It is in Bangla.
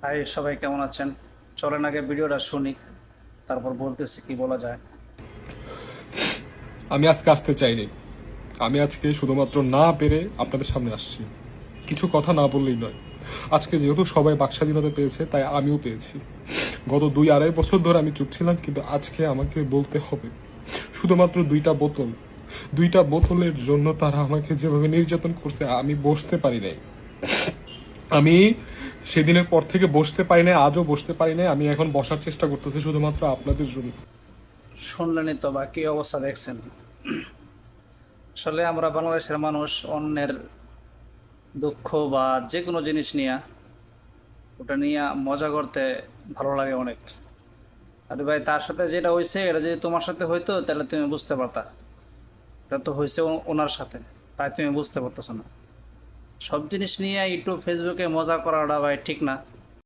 হাই, সবাই কেমন আছেন? চলেন আগে ভিডিওটা শুনি, তারপর বলতেছি কি বলা যায়। আমি আজকে আসতে চাইনি। আমি আজকে শুধুমাত্র না পেরে আপনাদের সামনে আসছি। কিছু কথা না বললেই নয়। আজকে যেহেতু সবাই বাকস্বাধীনতা পেয়েছে, তাই আমিও পেয়েছি। গত 2-2.5 বছর ধরে আমি চুপ ছিলাম, কিন্তু আজকে আমাকে বলতে হবে। শুধুমাত্র 2টা বোতল, 2টা বোতলের জন্য তারা আমাকে যেভাবে নির্যাতন করছে, আমি বসতে পারি নাই। আমি সেদিনের পর থেকে বসতে পারি নাই, আজও বসতে পারি নাই। আমি এখন বসার চেষ্টা করতেছি শুধুমাত্র আপনাদের জন্য। শুনলেনই তো, বা কি অবস্থা দেখছেন। আসলে আমরা বাংলাদেশের মানুষ অন্যের দুঃখ বা যে কোনো জিনিস নিয়ে ওটা নিয়ে মজা করতে ভালো লাগে অনেক। আরে ভাই, তার সাথে যেটা হয়েছে এটা যদি তোমার সাথে হইতো তাহলে তুমি বুঝতে পারতা। এটা তো হয়েছে ওনার সাথে, তাই তুমি বুঝতে পারতেছো না। সব জিনিস নিয়ে একটু ফেসবুকে মজা করাটা ভাই ঠিক না।